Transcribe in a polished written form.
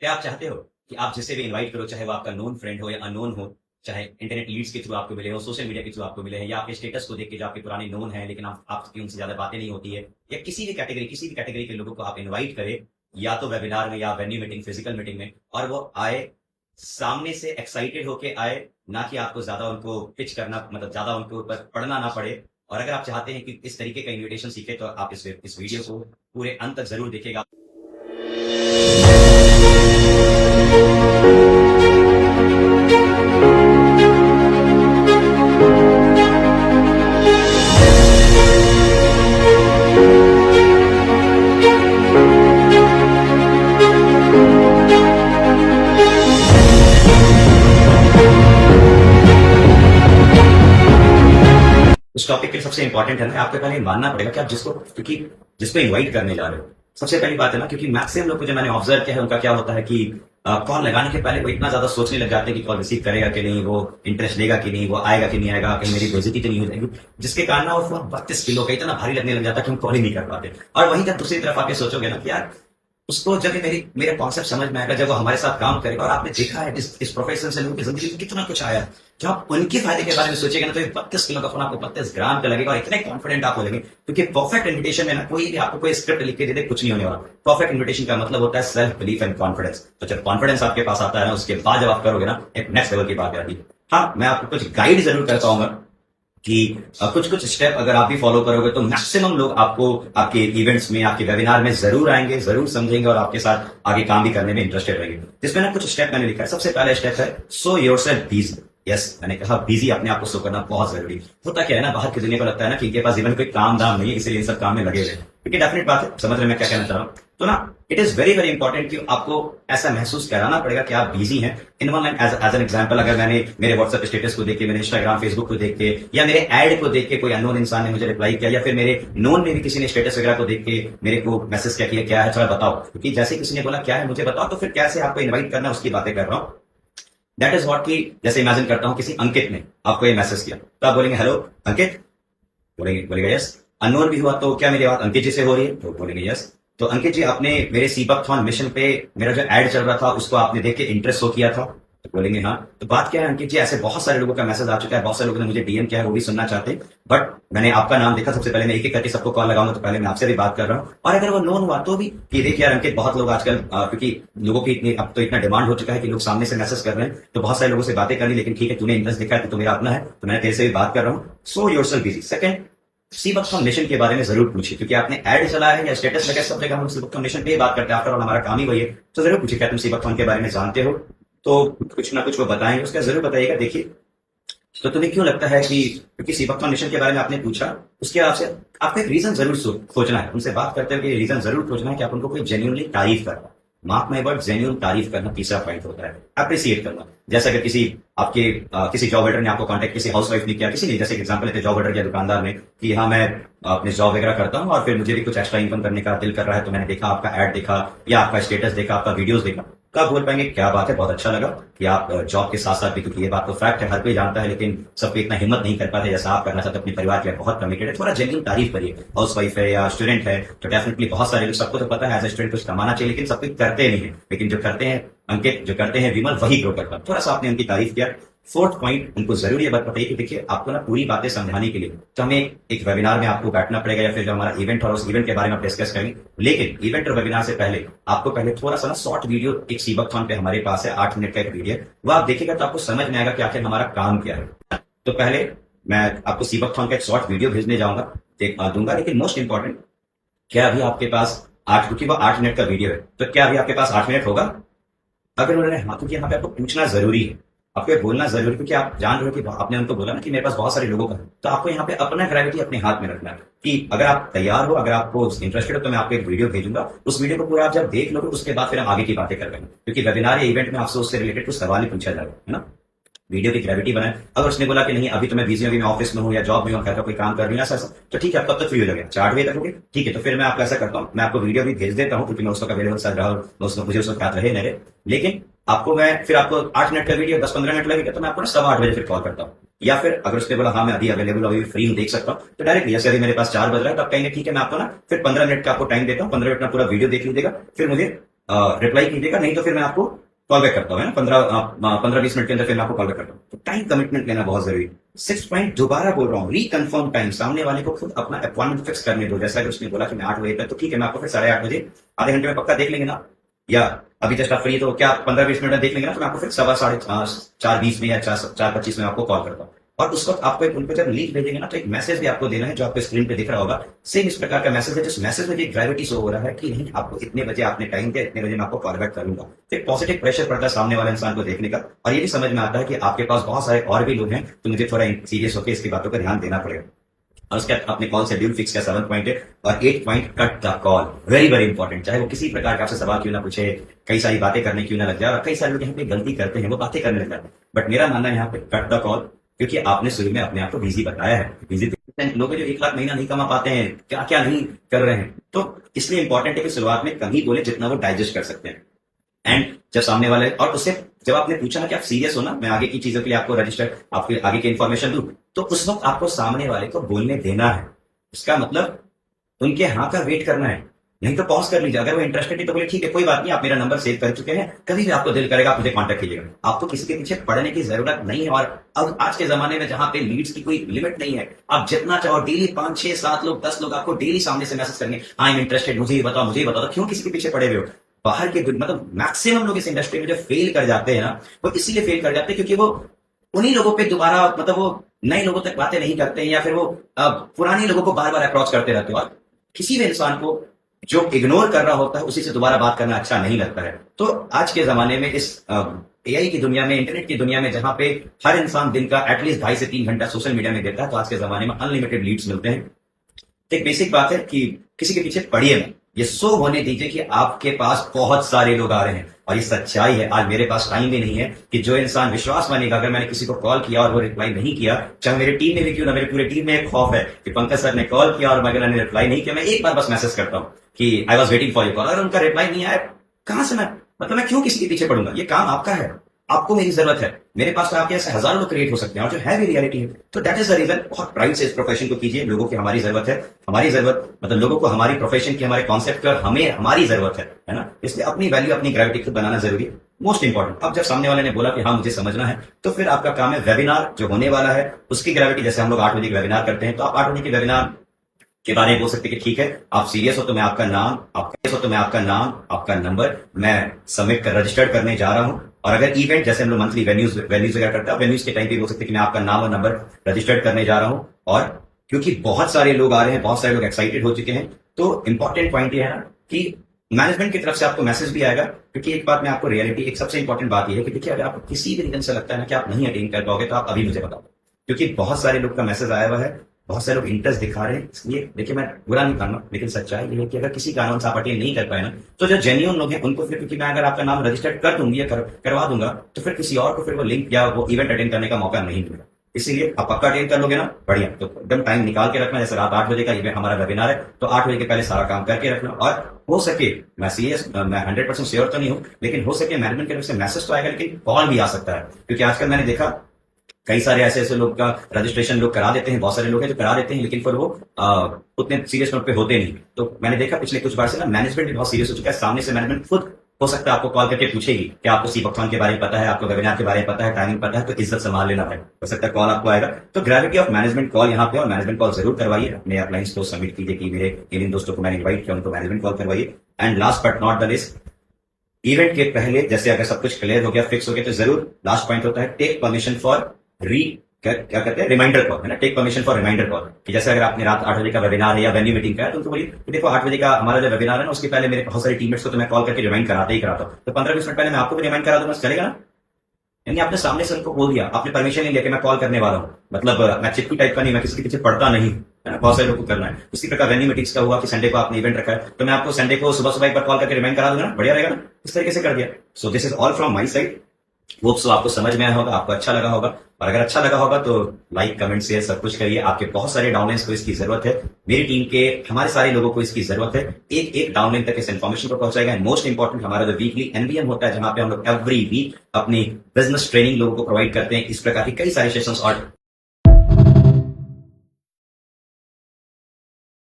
क्या आप चाहते हो कि आप जिसे भी इनवाइट करो, चाहे वो आपका नोन फ्रेंड हो या अननोन हो, चाहे इंटरनेट लीड्स के थ्रू आपको मिले हो, सोशल मीडिया के थ्रू आपको मिले हैं, या आपके स्टेटस को देख के जो आपके पुराने नोन हैं लेकिन आप आपकी उनसे ज्यादा बातें नहीं होती है, या किसी भी कैटेगरी के लोगों को आप इनवाइट करें, या तो वेबिनार में या वेन्यू मीटिंग, फिजिकल मीटिंग में, और वो आए, सामने से एक्साइटेड होके आए, ना कि आपको ज्यादा उनको पिच करना, मतलब ज्यादा उनके ऊपर पढ़ना ना पड़े। और अगर आप चाहते हैं कि इस तरीके का इन्विटेशन सीखे, तो आप इस वीडियो को पूरे अंत तक जरूर देखिएगा। इस टॉपिक के लिए सबसे इंपॉर्टेंट है ना, आपको पहले मानना पड़ेगा कि आप जिसको इनवाइट करने जा रहे हो। सबसे पहली बात है ना, क्योंकि मैक्सिमम लोग को जो मैंने ऑब्जर्व किया है, उनका क्या होता है कि कॉल लगाने के पहले वो इतना ज्यादा सोचने लग जाते हैं कि कॉल रिसीव करेगा कि नहीं, वो इंटरेस्ट लेगा कि नहीं, वो आएगा कि नहीं आएगा, कहीं मेरी बेइज्जती तो नहीं हो जाएगी, जिसके कारण ना वो फोन 32 किलो का इतना भारी लगने लग जाता है कि हम कॉल ही नहीं कर पाते। और वहीं जब दूसरी तरफ आके सोचोगे ना कि यार, उसको जब ये मेरे कॉन्सेप्ट समझ में आएगा, जब वो हमारे साथ काम करेगा, और आपने देखा है इस प्रोफेशन से लोगों की जिंदगी में कितना कुछ आया, जब आप उनके फायदे के बारे में सोचेगा ना, तो 32 किलो का फोन आपको 32 ग्राम का लगेगा, और इतने कॉन्फिडेंट आप हो लगेगे। क्योंकि परफेक्ट इन्विटेशन में ना कोई भी आपको कोई स्क्रिप्ट लिख के दे दे, कुछ नहीं होने वाला। परफेक्ट इन्विटेशन का मतलब होता है सेल्फ बिलीफ एंड कॉन्फिडेंस। तो जब कॉन्फिडेंस आपके पास आता है ना, उसके बाद जब आप करोगे ना, एक नेक्स्ट लेवल की बात आती है। हाँ, मैं आपको कुछ गाइड जरूर कर पाऊंगा कि कुछ स्टेप अगर आप भी फॉलो करोगे, तो मैक्सिमम लोग आपको आपके इवेंट्स में, आपके वेबिनार में जरूर आएंगे, जरूर समझेंगे, और आपके साथ आगे काम भी करने में इंटरेस्टेड रहेंगे। जिसमें ना कुछ स्टेप मैंने लिखा है। सबसे पहला स्टेप है सो योरसेल्फ बिजी। यस, मैंने कहा बिजी, अपने आप को शो करना बहुत जरूरी है। होता क्या है ना, बाहर की दुनिया को लगता है ना कि इनके पास जीवन कोई काम दाम नहीं है, इसीलिए इन सब काम में लगे हुए हैं। क्योंकि डेफिनेट बात है, समझ रहे मैं क्या कहना चाह रहा हूँ। तो ना, it is very very important कि आपको ऐसा महसूस कराना पड़ेगा कि आप बिजी हैं। In one line as an example, अगर मैंने मेरे व्हाट्सएप स्टेटस को देख के, मेरे इंस्टाग्राम फेसबुक को देख के, या मेरे ऐड को देख के कोई अननोन इंसान ने मुझे रिप्लाई किया, या फिर मेरे नोन में भी किसी ने स्टेटस वगैरह को देख के मेरे को मैसेज क्या किया, क्या है थोड़ा बताओ, क्योंकि जैसे किसी ने बोला क्या है मुझे बताओ, तो फिर कैसे आपको इन्वाइट करना उसकी बातें कर रहा हूँ। दैट इज वॉट की, जैसे इमेजिन करता हूँ किसी अंकित ने आपको ये मैसेज किया, तो आप बोलेंगे हेलो अंकित, बोलेंगे यस। अननोन भी हुआ तो क्या मेरी बात अंकित जी से हो रही है, तो बोलेंगे यस। तो अंकित जी, आपने मेरे सीबकथॉन मिशन पे मेरा जो एड चल रहा था, उसको आपने देख के इंटरेस्ट शो किया था, तो बोलेंगे हाँ। तो बात क्या है अंकित जी, ऐसे बहुत सारे लोगों का मैसेज आ चुका है, बहुत सारे लोगों ने मुझे डीएम किया है, वो भी सुनना चाहते हैं, बट मैंने आपका नाम देखा, सबसे पहले मैं एक एक करके सबको कॉल लगाऊंगा, तो पहले मैं आपसे भी बात कर रहा हूँ। और अगर वो नोन हुआ तो भी कि देखिए यार अंकित, बहुत लोग आजकल क्योंकि लोगों की इतनी अब तो इतना डिमांड हो चुका है कि लोग सामने से मैसेज कर रहे हैं, तो बहुत सारे लोगों से बातें करनी, लेकिन ठीक है तूने इंटरेस्ट दिखा है तो मेरा अपना है, तो मैं तेरे से भी बात कर रहा हूँ। So yourself busy. Second, seabuckthorn mission के बारे में जरूर पूछिए, क्योंकि आपने ऐड चलाया है या स्टेटस लगा, सब जगह हम सीबकथॉन मिशन पे ही बात करते हैं, आफ्टर ऑल हमारा काम ही वही है। तो जरूर पूछिए क्या तुम सीबकथॉन के बारे में जानते हो, तो कुछ ना कुछ वो बताएंगे, उसका जरूर बताइएगा। देखिए, तो तुम्हें क्यों लगता है कि क्योंकि सीबकथॉन मिशन के बारे में आपने पूछा, उसके बाद से आपको एक रीजन जरूर खोजना है। उनसे बात करते हुए रीजन जरूर खोजना है कि आप उनको कोई जेन्युइनली तारीफ कर रहा है। मार्क माय वर्ड, जेन्युइन तारीफ करना तीसरा पॉइंट होता है। अप्रिसिएट करना। जैसे अगर किसी जॉब होल्डर ने आपको कांटेक्ट, किसी हाउसवाइफ ने किया, किसी ने, जैसे एग्जांपल लेते जॉब होल्डर या दुकानदार ने, कि हाँ मैं अपने जॉब वगैरह करता हूँ और फिर मुझे भी कुछ एक्स्ट्रा इनकम करने का दिल कर रहा है, तो मैंने देखा आपका ऐड देखा, या आपका स्टेटस देखा, आपका वीडियोस देखा, तो आप बोल पाएंगे क्या बात है, बहुत अच्छा लगा कि आप जॉब के साथ साथ भी, क्योंकि ये बात तो फैक्ट है, हर कोई जानता है, लेकिन सबको इतना हिम्मत नहीं कर पाते जैसा आप करना चाहते, अपने परिवार के लिए बहुत कमिटेड है, थोड़ा जेन्युइन तारीफ करिए। हाउस वाइफ है या स्टूडेंट है, तो डेफिनेटली बहुत सारे लोग, सबको तो पता है एज ए स्टूडेंट कुछ कमाना चाहिए, लेकिन सब कुछ करते नहीं है, लेकिन जो करते हैं अंकित, जो करते हैं विमल, वही ग्रो करता है। थोड़ा सा आपने उनकी तारीफ किया। फोर्थ पॉइंट, उनको जरूर ये बात बताइए कि देखिए आपको ना पूरी बातें समझाने के लिए तो हमें एक वेबिनार में आपको बैठना पड़ेगा, या फिर जो हमारा इवेंट और उस इवेंट के बारे में आप डिस्कस करेंगे, लेकिन इवेंट और वेबिनार से पहले आपको पहले थोड़ा सा ना शॉर्ट वीडियो, एक सीबकथॉन पे हमारे पास है 8 मिनट का एक वीडियो, वो आप देखिएगा तो आपको समझ में आएगा कि आखिर हमारा काम क्या है। तो पहले मैं आपको सीबकथॉन का एक शॉर्ट वीडियो भेजने जाऊंगा, दूंगा, लेकिन मोस्ट इंपॉर्टेंट, क्या अभी आपके पास 8, क्योंकि वो 8 मिनट का वीडियो है, तो क्या अभी आपके पास 8 मिनट होगा? अगर उन्होंने हाँ, क्योंकि यहाँ पे आपको पूछना जरूरी है, आपको ये बोलना जरूरी है, क्योंकि आप जान रहे हो कि आपने उनको बोला ना कि मेरे पास बहुत सारे लोगों का है, तो आपको यहाँ पे अपना ग्रेविटी अपने हाथ में रखना है कि अगर आप तैयार हो, अगर आपको इंटरेस्टेड हो, तो मैं आपको एक वीडियो भेजूंगा, उस वीडियो को पूरा आप जब देख लोगे, उसके बाद फिर हम आगे की बातें कर लेंगे, क्योंकि वेबिनार या इवेंट में आपसे उससे रिलेटेड कुछ सवाल ही पूछा जाएगा, है ना। वीडियो की ग्रेविटी बनाए। अगर उसने बोला कि नहीं अभी तो मैं बिजी हूँ, अभी मैं ऑफिस में हूँ या जॉब में हूँ, कोई काम कर रही हूँ, ऐसा, तो ठीक है, आप कब तक फ्री हो जाएंगे? 4 बजे तक होगे, ठीक है, तो फिर मैं आपको ऐसा करता हूँ, मैं आपको वीडियो भी भेज देता हूँ, क्योंकि मैं उसका अवेलेबल सर रहा, मुझे उसका याद रहे मेरे, लेकिन आपको 8 मिनट का वीडियो 10-15 मिनट लगेगा, तो मैं आपको 8:15 फिर कॉल करता हूँ। या फिर अगर उसने बोला हाँ मैं अभी अवेलेबल, अभी फ्री हूँ, देख सकता हूँ, तो डायरेक्टली जैसे अभी मेरे पास 4 बज रहा है, तो आप कहेंगे ठीक है, मैं आपको ना फिर 15 मिनट का आपको टाइम देता हूँ, 15 मिनट में पूरा वीडियो देख लीजिएगा, फिर मुझे रिप्लाई कीजिएगा, नहीं तो फिर मैं आपको कॉल बैक करता हूँ, है ना, 15-20 मिनट के अंदर फिर मैं आपको कॉल बैक करता हूँ। तो टाइम कमिटमेंट लेना बहुत जरूरी है। 6 पॉइंट दोबारा बोल रहा हूँ, रिकन्फर्म टाइम। सामने वाले को खुद अपना अपॉइंटमेंट फिक्स करने दो। जैसा कि उसने बोला कि मैं 8 बजे तक, तो ठीक है, मैं आपको फिर 8:30 बजे आधे घंटे में पक्का देख लेंगे ना, या अभी जस्ट आप फ्री तो क्या 15-20 मिनट में देख लेंगे ना, तो मैं आपको फिर 4:20 में या 4:25 में आपको कॉल करता हूँ। और उस वक्त आपको उनको जब लिंक भेजेंगे ना, तो एक मैसेज भी आपको देना है जो आपको स्क्रीन पे दिख रहा होगा। सेम इस प्रकार का मैसेज है, जिस मैसेज में ये ग्रेविटी शो हो रहा है कि नहीं, आपको इतने बजे आपने टाइम दिया, इतने बजे मैं आपको कॉल बैक करूंगा। तो एक पॉजिटिव प्रेशर पड़ता है सामने वाले इंसान को देखने का, और ये भी समझ में आता है कि आपके पास बहुत सारे और भी लोग हैं, तो मुझे थोड़ा सीरियस होकर इसकी बातों पर ध्यान देना पड़ेगा। और उसके बाद अपने कॉल शेड्यूल फिक्स किया, 7 पॉइंट है। और 8 point, cut the call. Very very important. चाहे वो किसी प्रकार का आपसे सवाल क्यों ना पूछे, कई सारी बातें करने क्यों ना लग जाए, और कई सारे लोग यहाँ पे गलती करते हैं, वो बातें करने लग जाते हैं। बट मेरा मानना है यहाँ पे कट द कॉल, क्योंकि आपने शुरू में अपने आप को बिजी बताया है। बिजी लोग जो 1 लाख महीना नहीं कमा पाते हैं, क्या क्या नहीं कर रहे हैं, तो इसलिए इंपॉर्टेंट है कि शुरुआत में कम ही बोले जितना वो डाइजेस्ट कर सकते हैं। एंड जब सामने वाले, और उससे जब आपने पूछा ना कि आप सीरियस हो ना, मैं आगे की चीजों के लिए आपको रजिस्टर, आपके आगे की इन्फॉर्मेशन दूं, तो उस वक्त आपको सामने वाले को बोलने देना है। इसका मतलब उनके हाँ का वेट करना है, नहीं तो पॉज कर लीजिए। अगर वो इंटरेस्टेड है तो बोले ठीक है, कोई बात नहीं, आप मेरा नंबर सेव कर चुके हैं, कभी भी आपको दिल करेगा आप मुझे कांटेक्ट कीजिएगा। आपको किसी के पीछे पड़ने की जरूरत नहीं है। और अब आज के जमाने में जहां पे लीड्स की कोई लिमिट नहीं है, आप जितना चाहो डेली 5, 6, 7 लोग, 10 लोग आपको डेली सामने से मैसेज करेंगे, आई एम इंटरेस्टेड, मुझे ये बताओ, मुझे ये बताओ। तो क्यों किसी के पीछे पड़े हुए हो? बाहर के मतलब मैक्सिमम लोग इस इंडस्ट्री में जो फेल कर जाते हैं ना, वो इसीलिए फेल कर जाते हैं क्योंकि वो उन्हीं लोगों पे दोबारा, मतलब वो नए लोगों तक बातें नहीं करते हैं, या फिर वो पुराने लोगों को बार बार अप्रोच करते रहते हैं। और किसी भी इंसान को जो इग्नोर कर रहा होता है उसी से दोबारा बात करना अच्छा नहीं लगता है। तो आज के जमाने में, इस एआई की दुनिया में, इंटरनेट की दुनिया में, जहां पे हर इंसान दिन का एटलीस्ट 2.5 से 3 घंटा सोशल मीडिया में देता है, तो आज के जमाने में अनलिमिटेड लीड्स मिलते हैं। तो एक बेसिक बात है कि किसी के पीछे पड़िए ना, ये सो होने दीजिए कि आपके पास बहुत सारे लोग आ रहे हैं। और ये सच्चाई है, आज मेरे पास टाइम भी नहीं है कि जो इंसान, विश्वास मानेगा, अगर मैंने किसी को कॉल किया और वो रिप्लाई नहीं किया, चाहे मेरी टीम में भी क्यों ना, मेरी पूरी टीम में एक खौफ है कि पंकज सर ने कॉल किया और अगर मैंने रिप्लाई नहीं किया, मैं एक बार बस मैसेज करता हूँ कि I was waiting for your call. अगर उनका रिप्लाई नहीं आया, कहां से मैं क्यों किसी के पीछे पड़ूंगा? ये काम आपका है, आपको मेरी जरूरत है। मेरे पास तो आपके ऐसे हजारों लोग क्रिएट हो सकते हैं, और जो है भी रियलिटी है। तो दैट इज द रीजन, बहुत प्राइड से इस प्रोफेशन को कीजिए। लोगों की हमारी जरूरत है, हमारी जरूरत मतलब लोगों को हमारी प्रोफेशन की, हमारे कॉन्सेप्ट की और हमें हमारी जरूरत है ना। इसलिए अपनी वैल्यू, अपनी ग्रेविटी खुद बनाना जरूरी है, मोस्ट इंपॉर्टेंट। अब जब सामने वाले ने बोला कि हाँ मुझे समझना है, तो फिर आपका काम है वेबिनार जो होने वाला है उसकी ग्रेविटी। जैसे हम लोग 8 बजे की वेबिनार करते हैं, तो आप 8 बजे की वेबिनार के बारे में बोल सकते हैं कि ठीक है, आप सीरियस हो तो मैं आपका नाम, आपका नंबर मैं सबमिट कर रजिस्टर्ड करने जा रहा हूं। और अगर इवेंट, जैसे हम लोग मंथली वेन्यूज वगैरह करते हैं, वेन्यूज के टाइम पे बोल सकते हैं कि मैं आपका नाम और नंबर रजिस्टर्ड करने जा रहा हूं। और क्योंकि बहुत सारे लोग आ रहे हैं, बहुत सारे लोग एक्साइटेड हो चुके हैं, तो इंपॉर्टेंट पॉइंट ये है ना कि मैनेजमेंट की तरफ से आपको मैसेज भी आएगा। क्योंकि एक बात मैं आपको रियलिटी, एक सबसे इंपॉर्टेंट बात यह है कि देखिए, अगर आपको किसी भी रीजन से लगता है ना कि आप नहीं अटेंड कर पाओगे, तो आप अभी मुझे बताओ। क्योंकि बहुत सारे लोग का मैसेज आया हुआ है, बहुत सारे लोग इंटरेस्ट दिखा रहे हैं। इसलिए देखिए, मैं बुरा नहीं करना, लेकिन सच्चाई ये है कि अगर किसी कारण से आप अटेंड नहीं कर पाए ना, तो जो जेन्युइन लोग हैं उनको फिर, क्योंकि मैं अगर आपका नाम रजिस्टर्ड कर दूंगी या करवा दूंगा, तो फिर किसी और को फिर वो लिंक या वो इवेंट अटेंड करने का मौका नहीं मिलेगा। इसीलिए आप पक्का अटेंड कर लोगे ना, बढ़िया। तो एकदम टाइम निकाल के रखना। जैसे रात 8 बजे का इवेंट हमारा वेबिनार है, तो 8 बजे के पहले सारा काम करके रखना। और हो सके, मैं 100% श्योर तो नहीं हूं, लेकिन हो सके मैनेजमेंट की तरफ से मैसेज तो आएगा, लेकिन कॉल भी आ सकता है। क्योंकि आजकल मैंने देखा कई सारे ऐसे लोग का रजिस्ट्रेशन लोग करा देते हैं, बहुत सारे लोग हैं जो करा देते हैं, लेकिन फिर वो उतने सीरियस नोट पे होते नहीं। तो मैंने देखा पिछले कुछ बार से ना, मैनेजमेंट भी बहुत सीरियस हो चुका है। सामने से मैनेजमेंट खुद हो सकता है आपको कॉल करके पूछेगी कि आपको सीपॉक्थॉन के बारे में पता है, आपको वेबिनार के बारे में पता है, टाइमिंग पता है, तो इज्जत संभाल लेना है। हो सकता है कॉल आपको आएगा। तो ग्रेविटी ऑफ मैनेजमेंट कॉल यहाँ पे, और मैनेजमेंट कॉल जरूर करवाइए। अपने अपलाइंस को सबमिट कीजिए कि मेरे इन दोस्तों को मैंने इन्वाइट किया, उनको मैनेजमेंट कॉल करवाइए। And last but not the list, event के पहले, जैसे अगर सब कुछ क्लियर हो गया, फिक्स हो गया, तो जरूर लास्ट पॉइंट होता है टेक परमिशन फॉर क्या कहते हैं, रिमाइंडर कॉल, है ना। Take permission for reminder call. कि जैसे अगर आपने रात 8 बजे का वेबिनार है या वेन्यू मीटिंग का है, तो उनको बोलिए कि देखो 8 बजे का हमारा जो वेबिनार है ना, उसके पहले मेरे बहुत सारे टीममेट्स को तो मैं कॉल करके रिमाइंड कराता ही कराता हूँ, तो 15-20 मिनट पहले मैं आपको भी रिमाइंड करा दूंगा, चलेगा ना। यानी आपने सामने से उनको बोल दिया, आपने परमिशन नहीं लिया कि मैं कॉल करने वाला हूँ। मतलब मैं चिट्ठी टाइप का नहीं, मैं किसी के पीछे पढ़ता नहीं, है ना, बहुत सारे लोगों को करना है। उसी प्रकार वेन्यू मीटिंग्स का हुआ कि संडे को आपने इवेंट रखा है, तो मैं आपको संडे को सुबह सुबह एक बार कॉल करके रिमाइंड करा दूंगा ना, बढ़िया रहेगा ना। इस तरीके से कर दिया। So this is all from my side. Hope so आपको समझ में आया होगा, आपको अच्छा लगा होगा। और अगर अच्छा लगा होगा तो लाइक, कमेंट, शेयर सब कुछ करिए। आपके बहुत सारे डाउनलाइंस को इसकी जरूरत है, मेरी टीम के हमारे सारे लोगों को इसकी जरूरत है। एक एक डाउनलाइन तक इस इन्फॉर्मेशन को पहुंचाएगा। एंड मोस्ट इंपॉर्टेंट, हमारा जो वीकली एनबीएम होता है, जहां पे हम लोग एवरी वीक अपनी बिजनेस ट्रेनिंग लोगों को प्रोवाइड करते हैं। इस प्रकार की कई सारे सेशंस और